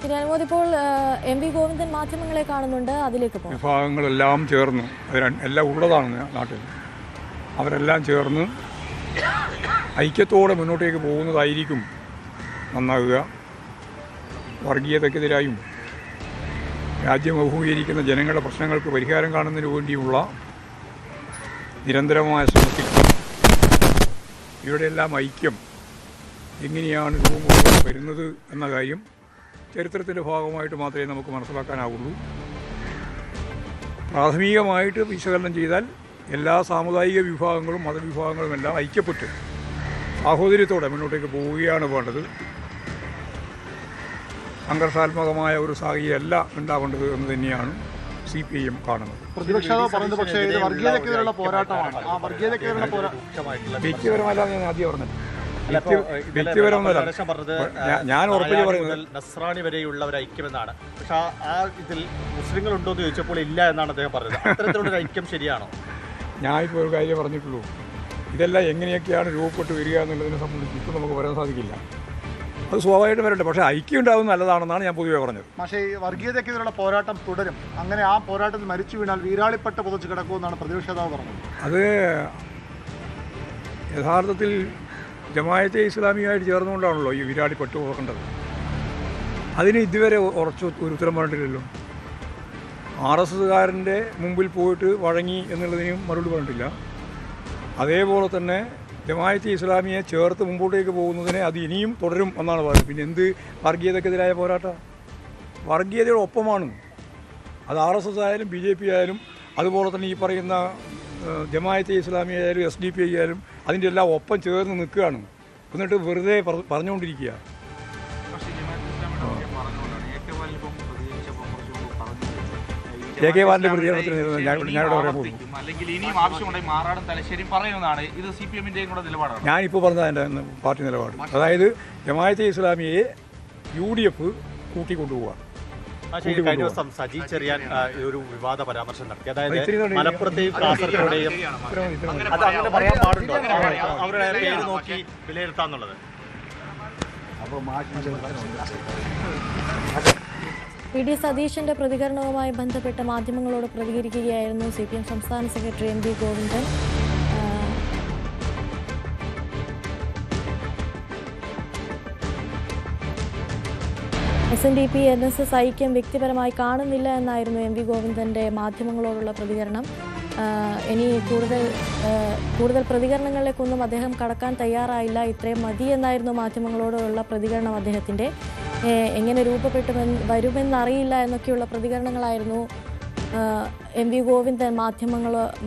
ഇപ്പോൾ എം.വി. ഗോവിന്ദൻ മാധ്യമങ്ങളെ കാണുന്നുണ്ട്, അതിലേക്ക് പോകും. വിഭാഗങ്ങളെല്ലാം ചേർന്ന് എല്ലാം ഉള്ളതാണ് നാട്ടിൽ. അവരെല്ലാം ചേർന്ന് ഐക്യത്തോടെ മുന്നോട്ടേക്ക് പോകുന്നതായിരിക്കും നന്നാകുക. വർഗീയതയ്ക്കെതിരായും രാജ്യം അഭിമുഖീകരിക്കുന്ന ജനങ്ങളുടെ പ്രശ്നങ്ങൾക്ക് പരിഹാരം കാണുന്നതിന് വേണ്ടിയുള്ള നിരന്തരമായ ശ്രമത്തിൽ ഇവിടെയെല്ലാം ഐക്യം എങ്ങനെയാണ് രൂപം കൊണ്ടു വരുന്നത് എന്ന കാര്യം ചരിത്രത്തിൻ്റെ ഭാഗമായിട്ട് മാത്രമേ നമുക്ക് മനസ്സിലാക്കാനാവുള്ളൂ. പ്രാഥമികമായിട്ട് വിശകലനം ചെയ്താൽ എല്ലാ സാമുദായിക വിഭാഗങ്ങളും മതവിഭാഗങ്ങളും എല്ലാം ഐക്യപ്പെട്ട് സാഹോദര്യത്തോടെ മുന്നോട്ടേക്ക് പോവുകയാണ് വേണ്ടത്. സംഘർഷാത്മകമായ ഒരു സാഹചര്യമല്ല ഉണ്ടാവേണ്ടത് എന്ന് തന്നെയാണ് CPIM കാണുന്നത്. വ്യക്തിപരമല്ല ഞാൻ ആദ്യം പറഞ്ഞത്. ഞാൻ ഉറപ്പിച്ച് പറയുന്നത് നസ്രാണി വരെയുള്ള ഒരു ഐക്യമെന്നാണ്. പക്ഷെ ആ ഇതിൽ മുസ്ലിങ്ങൾ ഉണ്ടോ എന്ന് ചോദിച്ചപ്പോൾ ഇല്ല എന്നാണ് അദ്ദേഹം പറഞ്ഞത്. അത്തരത്തിലുള്ള ഐക്യം ശരിയാണോ? ഞാനിപ്പോൾ ഒരു കാര്യം പറഞ്ഞിട്ടുള്ളൂ. ഇതെല്ലാം എങ്ങനെയൊക്കെയാണ് രൂപപ്പെട്ട് വരിക എന്നുള്ളതിനെ സംബന്ധിച്ച് ഇപ്പോൾ നമുക്ക് പറയാൻ സാധിക്കില്ല. അത് സ്വാഭാവികമായിട്ട് വരട്ടെ. പക്ഷേ ഐക്യം ഉണ്ടാകുന്നത് നല്ലതാണെന്നാണ് ഞാൻ പൊതുവെ പറഞ്ഞത്. പക്ഷേ ഈ വർഗീയതയ്ക്കെതിരെയുള്ള പോരാട്ടം തുടരും. അങ്ങനെ ആ പോരാട്ടത്തിൽ മരിച്ചു വീണാൽ വീരാളിപ്പെട്ട് പുതച്ച് കിടക്കുമെന്നാണ് പ്രതിപക്ഷ നേതാവ് പറഞ്ഞത്. അത് യഥാർത്ഥത്തിൽ ജമാഅത്തെ ഇസ്ലാമിയുമായിട്ട് ചേർന്നുകൊണ്ടാണല്ലോ ഈ വീരാളിപ്പെട്ട് പോകേണ്ടത്. അതിന് ഇതുവരെ ഉറച്ചു ഒരു ഉത്തരം പറഞ്ഞിട്ടില്ലല്ലോ. RSSകാരൻ്റെ മുമ്പിൽ പോയിട്ട് വഴങ്ങി എന്നുള്ളതിനും മറുപടി പറഞ്ഞിട്ടില്ല. അതേപോലെ തന്നെ ജമാഅത്തെ ഇസ്ലാമിയെ ചേർത്ത് മുമ്പോട്ടേക്ക് പോകുന്നതിനെ അത് ഇനിയും തുടരും എന്നാണ് പറയുന്നത്. പിന്നെ എന്ത് വർഗീയതക്കെതിരായ പോരാട്ടം? വർഗീയതയുടെ ഒപ്പമാണ്. അത് RSS ആയാലും BJP ആയാലും അതുപോലെ തന്നെ ഈ പറയുന്ന ജമാഅത്തെ ഇസ്ലാമി ആയാലും SDP ആയാലും അതിൻ്റെ എല്ലാം ഒപ്പം ചേർന്ന് നിൽക്കുകയാണ്. എന്നിട്ട് വെറുതെ പറഞ്ഞുകൊണ്ടിരിക്കുക. AK ബാലൻ്റെ പ്രതികരണത്തിന് ഞാനിവിടെ പറയാൻ പോകുന്നു. ഞാനിപ്പോൾ പറഞ്ഞത് എൻ്റെ പാർട്ടി നിലപാട്. അതായത് ജമാഅത്തെ ഇസ്ലാമിയെ UDF കൂട്ടിക്കൊണ്ടുപോവുക. കഴിഞ്ഞ ദിവസം സജി ചെറിയാൻ ഒരു വിവാദ പരാമർശം നടത്തി. അതായത് മലപ്പുറത്തെയും കാസർഗോഡെയും അത് അങ്ങനെ പറയാൻ പാടുണ്ടോ? അവരുടെ പേര് നോക്കി വിലയിരുത്താന്നുള്ളത്. PD സതീശന്റെ പ്രതികരണവുമായി ബന്ധപ്പെട്ട് മാധ്യമങ്ങളോട് പ്രതികരിക്കുകയായിരുന്നു CPM സംസ്ഥാന secretary M.V. Govindan. SNDP NSS ഐക്യം വ്യക്തിപരമായി കാണുന്നില്ല എന്നായിരുന്നു M.V. ഗോവിന്ദന്റെ മാധ്യമങ്ങളോടുള്ള പ്രതികരണം. ഇനി കൂടുതൽ പ്രതികരണങ്ങളിലേക്കൊന്നും അദ്ദേഹം കടക്കാൻ തയ്യാറായില്ല. ഇത്രയും മതി എന്നായിരുന്നു മാധ്യമങ്ങളോടുള്ള പ്രതികരണം അദ്ദേഹത്തിൻ്റെ. എങ്ങനെ രൂപപ്പെട്ടു വരുമെന്നറിയില്ല എന്നൊക്കെയുള്ള പ്രതികരണങ്ങളായിരുന്നു M.V. ഗോവിന്ദൻ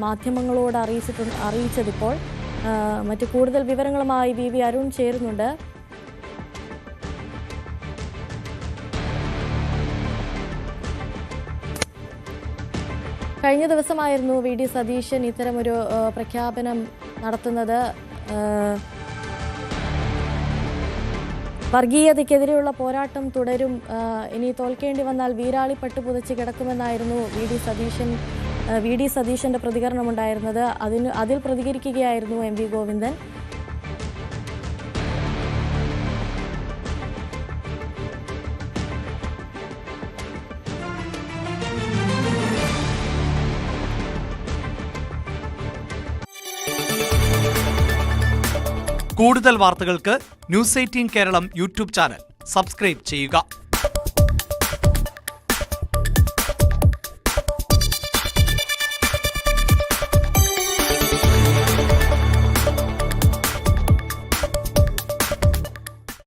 മാധ്യമങ്ങളോട് അറിയിച്ചതിപ്പോൾ. മറ്റ് കൂടുതൽ വിവരങ്ങളുമായി VV അരുൺ ചേരുന്നുണ്ട്. കഴിഞ്ഞ ദിവസമായിരുന്നു VD സതീശൻ ഇത്തരമൊരു പ്രഖ്യാപനം നടത്തുന്നത്. വർഗീയതയ്ക്കെതിരെയുള്ള പോരാട്ടം തുടരും, ഇനി തോൽക്കേണ്ടി വന്നാൽ വീരാളിപ്പെട്ട് പുതച്ച് കിടക്കുമെന്നായിരുന്നു VD സതീശന്റെ പ്രതികരണമുണ്ടായിരുന്നത്. അതിൽ പ്രതികരിക്കുകയായിരുന്നു M.V. ഗോവിന്ദൻ. കൂടുതൽ വാർത്തകൾക്ക് News 18 കേരളം YouTube ചാനൽ സബ്സ്ക്രൈബ് ചെയ്യുക.